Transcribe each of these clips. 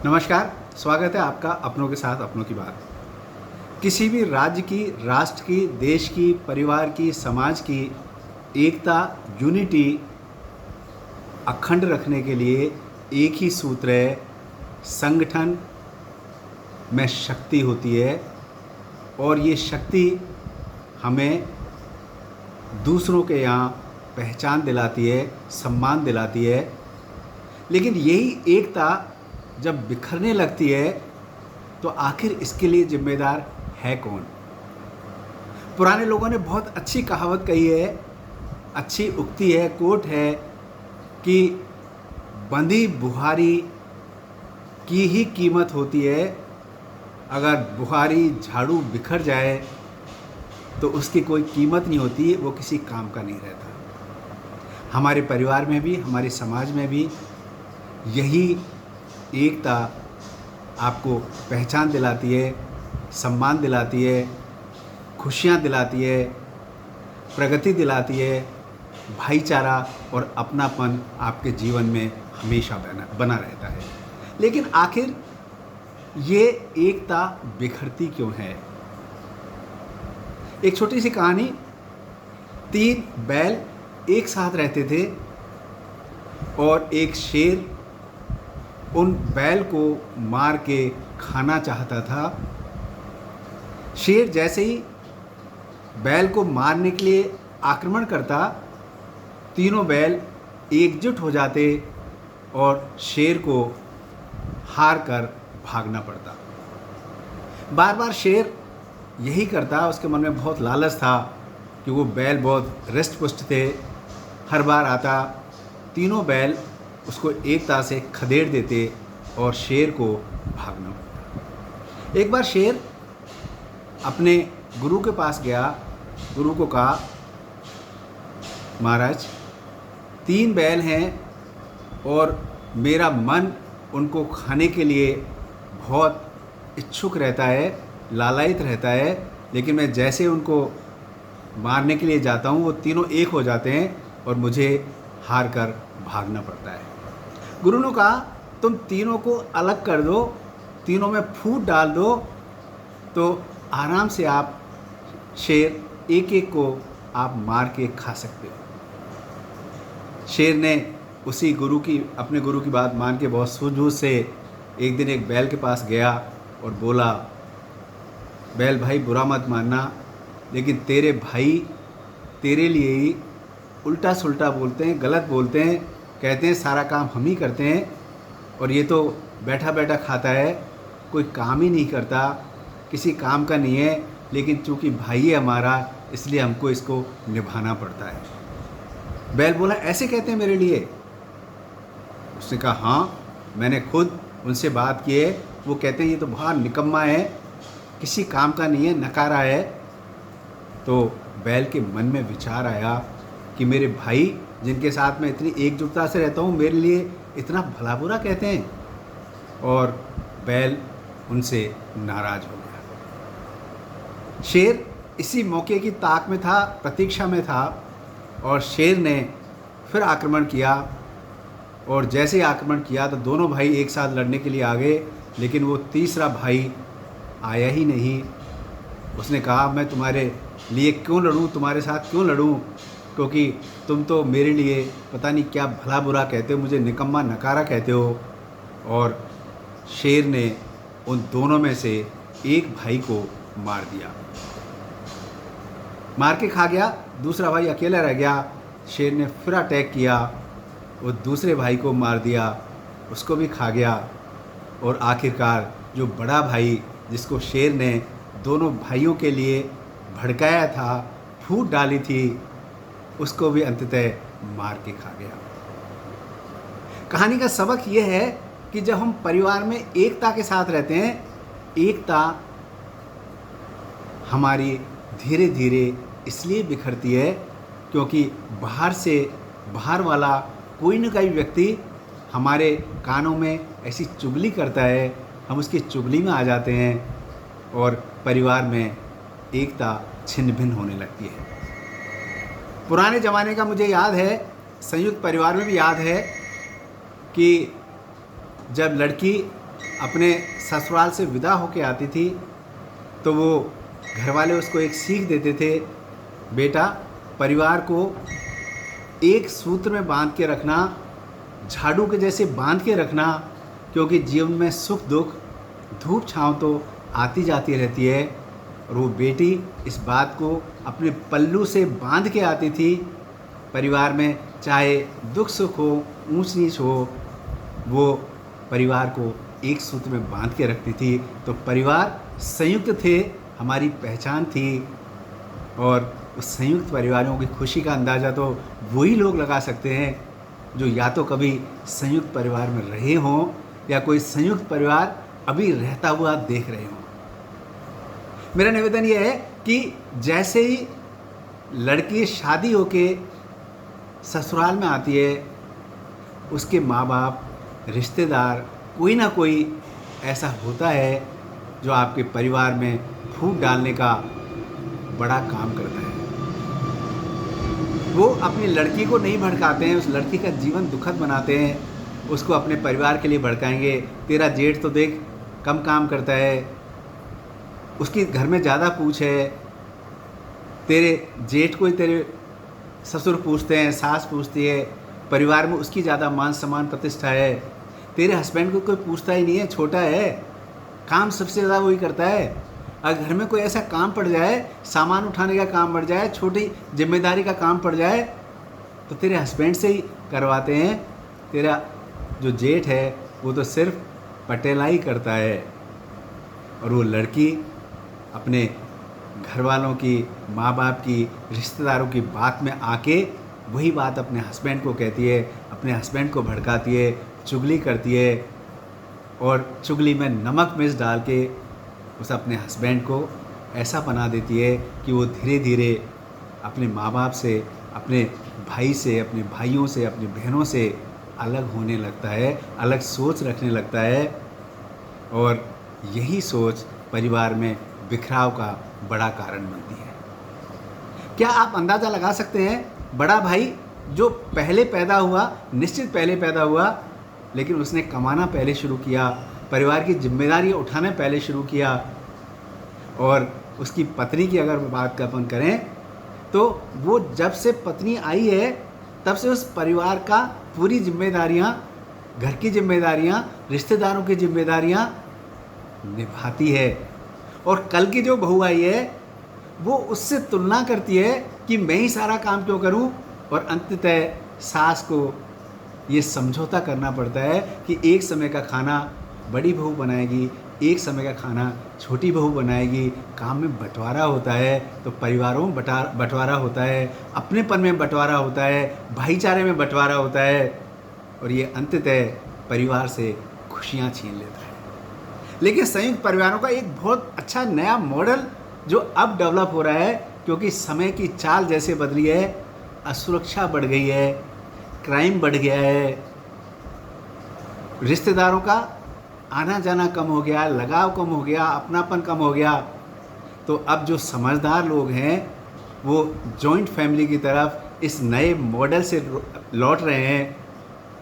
नमस्कार, स्वागत है आपका अपनों के साथ अपनों की बात। किसी भी राज्य की, राष्ट्र की, देश की, परिवार की, समाज की एकता, यूनिटी अखंड रखने के लिए एक ही सूत्र है, संगठन में शक्ति होती है और ये शक्ति हमें दूसरों के यहाँ पहचान दिलाती है, सम्मान दिलाती है। लेकिन यही एकता जब बिखरने लगती है तो आखिर इसके लिए जिम्मेदार है कौन? पुराने लोगों ने बहुत अच्छी कहावत कही है, अच्छी उक्ति है, कोट है कि बंधी बुहारी की ही कीमत होती है। अगर बुहारी झाड़ू बिखर जाए तो उसकी कोई कीमत नहीं होती, वो किसी काम का नहीं रहता। हमारे परिवार में भी, हमारे समाज में भी यही एकता आपको पहचान दिलाती है, सम्मान दिलाती है, खुशियाँ दिलाती है, प्रगति दिलाती है, भाईचारा और अपनापन आपके जीवन में हमेशा बना रहता है। लेकिन आखिर ये एकता बिखरती क्यों है? एक छोटी सी कहानी। 3 बैल एक साथ रहते थे और एक शेर उन बैल को मार के खाना चाहता था। शेर जैसे ही बैल को मारने के लिए आक्रमण करता, तीनों बैल एकजुट हो जाते और शेर को हार कर भागना पड़ता। बार बार शेर यही करता, उसके मन में बहुत लालच था कि वो बैल बहुत हृष्ट पुष्ट थे। हर बार आता, तीनों बैल उसको एकता से खदेड़ देते और शेर को भागना पड़ता। एक बार शेर अपने गुरु के पास गया, गुरु को कहा, महाराज 3 बैल हैं और मेरा मन उनको खाने के लिए बहुत इच्छुक रहता है, लालायित रहता है, लेकिन मैं जैसे उनको मारने के लिए जाता हूँ वो तीनों एक हो जाते हैं और मुझे हार कर भागना पड़ता है। गुरु ने कहा, तुम तीनों को अलग कर दो, तीनों में फूट डाल दो, तो आराम से आप शेर एक एक को आप मार के खा सकते हो। शेर ने अपने गुरु की बात मान के बहुत सूझबूझ से एक दिन एक बैल के पास गया और बोला, बैल भाई बुरा मत मानना, लेकिन तेरे भाई तेरे लिए ही उल्टा सुल्टा बोलते हैं, गलत बोलते हैं, कहते हैं सारा काम हम ही करते हैं और ये तो बैठा बैठा खाता है, कोई काम ही नहीं करता, किसी काम का नहीं है, लेकिन चूँकि भाई है हमारा इसलिए हमको इसको निभाना पड़ता है। बैल बोला, ऐसे कहते हैं मेरे लिए? उसने कहा, हाँ मैंने खुद उनसे बात की है, वो कहते हैं ये तो बहुत निकम्मा है, किसी काम का नहीं है, नकारा है। तो बैल के मन में विचार आया कि मेरे भाई जिनके साथ मैं इतनी एकजुटता से रहता हूँ मेरे लिए इतना भला बुरा कहते हैं, और बैल उनसे नाराज हो गया। शेर इसी मौके की ताक में था, प्रतीक्षा में था, और शेर ने फिर आक्रमण किया और जैसे ही आक्रमण किया तो दोनों भाई एक साथ लड़ने के लिए आ गए, लेकिन वो तीसरा भाई आया ही नहीं। उसने कहा, मैं तुम्हारे लिए क्यों लड़ूं, तुम्हारे साथ क्यों लड़ूं, क्योंकि तुम तो मेरे लिए पता नहीं क्या भला बुरा कहते हो, मुझे निकम्मा नकारा कहते हो। और शेर ने उन दोनों में से एक भाई को मार दिया, मार के खा गया। दूसरा भाई अकेला रह गया। शेर ने फिर अटैक किया, वो दूसरे भाई को मार दिया, उसको भी खा गया। और आखिरकार जो बड़ा भाई जिसको शेर ने दोनों भाइयों के लिए भड़काया था, फूट डाली थी, उसको भी अंततः मार के खा गया। कहानी का सबक ये है कि जब हम परिवार में एकता के साथ रहते हैं, एकता हमारी धीरे धीरे इसलिए बिखरती है क्योंकि बाहर वाला कोई न कोई व्यक्ति हमारे कानों में ऐसी चुगली करता है, हम उसकी चुगली में आ जाते हैं और परिवार में एकता छिन्न भिन्न होने लगती है। पुराने ज़माने का मुझे याद है, संयुक्त परिवार में भी याद है कि जब लड़की अपने ससुराल से विदा होके आती थी तो वो घर वाले उसको एक सीख देते थे, बेटा परिवार को एक सूत्र में बांध के रखना, झाड़ू के जैसे बांध के रखना, क्योंकि जीवन में सुख दुख धूप छाँव तो आती जाती रहती है। और वो बेटी इस बात को अपने पल्लू से बांध के आती थी। परिवार में चाहे दुख सुख हो, ऊंच नीच हो, वो परिवार को एक सूत्र में बांध के रखती थी। तो परिवार संयुक्त थे, हमारी पहचान थी। और उस संयुक्त परिवारों की खुशी का अंदाज़ा तो वही लोग लगा सकते हैं जो या तो कभी संयुक्त परिवार में रहे हों या कोई संयुक्त परिवार अभी रहता हुआ देख रहे हों। मेरा निवेदन यह है कि जैसे ही लड़की शादी होके ससुराल में आती है, उसके माँ बाप, रिश्तेदार, कोई ना कोई ऐसा होता है जो आपके परिवार में फूट डालने का बड़ा काम करता है। वो अपनी लड़की को नहीं भड़काते हैं, उस लड़की का जीवन दुखद बनाते हैं, उसको अपने परिवार के लिए भड़काएंगे। तेरा जेठ तो देख कम काम करता है, उसकी घर में ज़्यादा पूछ है, तेरे जेठ को ही तेरे ससुर पूछते हैं, सास पूछती है, परिवार में उसकी ज़्यादा मान सम्मान प्रतिष्ठा है, तेरे हस्बैंड को कोई पूछता ही नहीं है, छोटा है, काम सबसे ज़्यादा वही करता है। अगर घर में कोई ऐसा काम पड़ जाए, सामान उठाने का काम पड़ जाए, छोटी जिम्मेदारी का काम पड़ जाए, तो तेरे हस्बैंड से ही करवाते हैं। तेरा जो जेठ है वो तो सिर्फ पटेलाई करता है। और वो लड़की अपने घर वालों की, माँ बाप की, रिश्तेदारों की बात में आके वही बात अपने हस्बैंड को कहती है, अपने हस्बैंड को भड़काती है, चुगली करती है और चुगली में नमक मिर्च डाल के उस अपने हस्बैंड को ऐसा बना देती है कि वो धीरे धीरे अपने माँ बाप से, अपने भाई से, अपने भाइयों से, अपनी बहनों से अलग होने लगता है, अलग सोच रखने लगता है। और यही सोच परिवार में बिखराव का बड़ा कारण बनती है। क्या आप अंदाज़ा लगा सकते हैं, बड़ा भाई जो पहले पैदा हुआ, निश्चित पहले पैदा हुआ, लेकिन उसने कमाना पहले शुरू किया, परिवार की जिम्मेदारी उठाना पहले शुरू किया। और उसकी पत्नी की अगर बात अपन करें तो वो जब से पत्नी आई है तब से उस परिवार का पूरी जिम्मेदारियां, घर की जिम्मेदारियां, रिश्तेदारों की जिम्मेदारियां निभाती है। और कल की जो बहू आई है वो उससे तुलना करती है कि मैं ही सारा काम क्यों करूं। और अंततः सास को ये समझौता करना पड़ता है कि एक समय का खाना बड़ी बहू बनाएगी, एक समय का खाना छोटी बहू बनाएगी। काम में बंटवारा होता है तो परिवारों में बंटवारा होता है, अपनेपन में बंटवारा होता है, भाईचारे में बंटवारा होता है। और ये अंततः परिवार से खुशियाँ छीन लेता है। लेकिन संयुक्त परिवारों का एक बहुत अच्छा नया मॉडल जो अब डेवलप हो रहा है, क्योंकि समय की चाल जैसे बदली है, असुरक्षा बढ़ गई है, क्राइम बढ़ गया है, रिश्तेदारों का आना जाना कम हो गया, लगाव कम हो गया, अपनापन कम हो गया। तो अब जो समझदार लोग हैं वो जॉइंट फैमिली की तरफ इस नए मॉडल से लौट रहे हैं,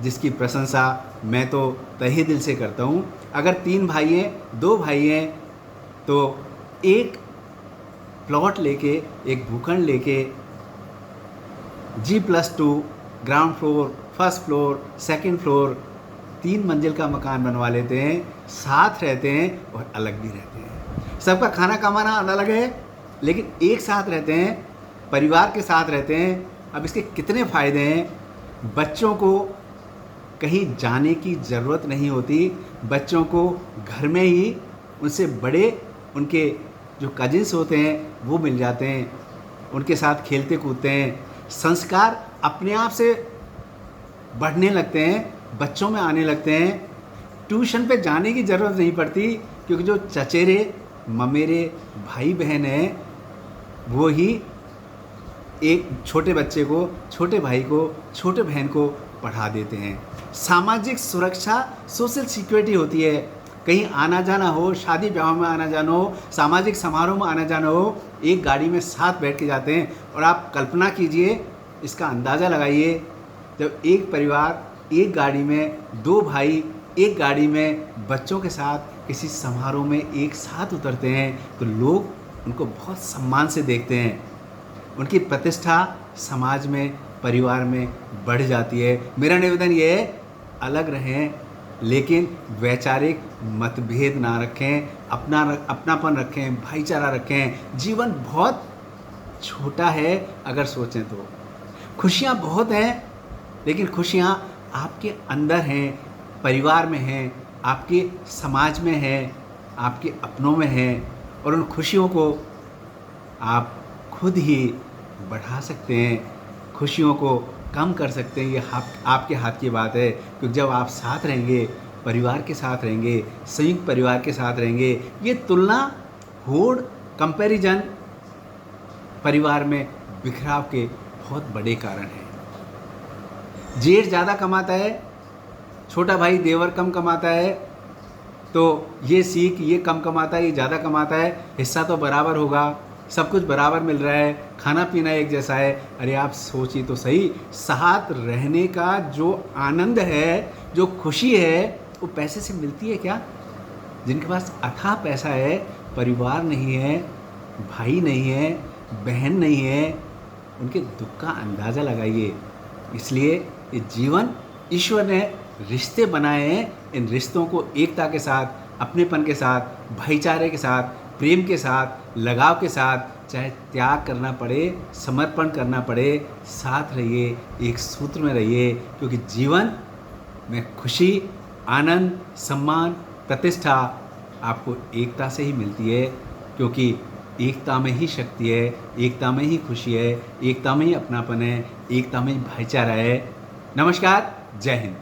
जिसकी प्रशंसा मैं तो तहे दिल से करता हूँ। अगर 3 भाई हैं, 2 भाई हैं, तो एक प्लॉट लेके, एक भूखंड लेके G+2 ground floor, first floor, second floor, 3 मंजिल का मकान बनवा लेते हैं, साथ रहते हैं और अलग भी रहते हैं। सबका खाना कमाना अलग है, लेकिन एक साथ रहते हैं, परिवार के साथ रहते हैं। अब इसके कितने फ़ायदे हैं। बच्चों को कहीं जाने की ज़रूरत नहीं होती, बच्चों को घर में ही उनसे बड़े, उनके जो कजिन्स होते हैं वो मिल जाते हैं, उनके साथ खेलते कूदते हैं। संस्कार अपने आप से बढ़ने लगते हैं, बच्चों में आने लगते हैं। ट्यूशन पे जाने की ज़रूरत नहीं पड़ती, क्योंकि जो चचेरे ममेरे भाई बहन हैं वो ही एक छोटे बच्चे को, छोटे भाई को, छोटे बहन को पढ़ा देते हैं। सामाजिक सुरक्षा, सोशल सिक्योरिटी होती है। कहीं आना जाना हो, शादी ब्याह में आना जाना हो, सामाजिक समारोह में आना जाना हो, एक गाड़ी में साथ बैठ के जाते हैं। और आप कल्पना कीजिए, इसका अंदाज़ा लगाइए, जब एक परिवार एक गाड़ी में 2 भाई एक गाड़ी में बच्चों के साथ किसी समारोह में एक साथ उतरते हैं तो लोग उनको बहुत सम्मान से देखते हैं। उनकी प्रतिष्ठा समाज में, परिवार में बढ़ जाती है। मेरा निवेदन ये है, अलग रहें लेकिन वैचारिक मतभेद ना रखें, अपनापन रखें, भाईचारा रखें। जीवन बहुत छोटा है अगर सोचें तो। खुशियाँ बहुत हैं लेकिन खुशियाँ आपके अंदर हैं, परिवार में हैं, आपके समाज में हैं, आपके अपनों में हैं, और उन खुशियों को आप खुद ही बढ़ा सकते हैं, खुशियों को कम कर सकते हैं। ये आपके हाथ की बात है, क्योंकि जब आप साथ रहेंगे, परिवार के साथ रहेंगे, संयुक्त परिवार के साथ रहेंगे, ये तुलना, होड़, कंपैरिजन परिवार में बिखराव के बहुत बड़े कारण हैं। जेठ ज़्यादा कमाता है, छोटा भाई देवर कम कमाता है, तो ये सीख, ये कम कमाता है, ये ज़्यादा कमाता है, हिस्सा तो बराबर होगा, सब कुछ बराबर मिल रहा है, खाना पीना एक जैसा है। अरे आप सोचिए तो सही, साथ रहने का जो आनंद है, जो खुशी है, वो पैसे से मिलती है क्या? जिनके पास अथाह पैसा है, परिवार नहीं है, भाई नहीं है, बहन नहीं है, उनके दुख का अंदाज़ा लगाइए। इसलिए ये जीवन ईश्वर ने रिश्ते बनाए हैं, इन रिश्तों को एकता के साथ, अपनेपन के साथ, भाईचारे के साथ, प्रेम के साथ, लगाव के साथ, चाहे त्याग करना पड़े, समर्पण करना पड़े, साथ रहिए, एक सूत्र में रहिए, क्योंकि जीवन में खुशी, आनंद, सम्मान, प्रतिष्ठा आपको एकता से ही मिलती है, क्योंकि एकता में ही शक्ति है, एकता में ही खुशी है, एकता में ही अपनापन है, एकता में ही भाईचारा है। नमस्कार, जय हिंद।